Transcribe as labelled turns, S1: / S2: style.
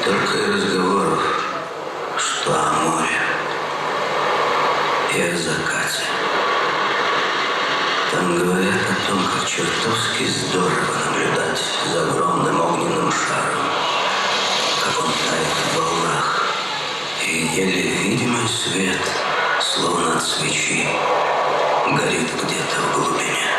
S1: только и разговоров, что о море и о закате. Там говорят о том, как чертовски здорово наблюдать за огромным огненным шаром, как он тает в волнах, и еле видимый свет, словно от свечи, горит где-то в глубине.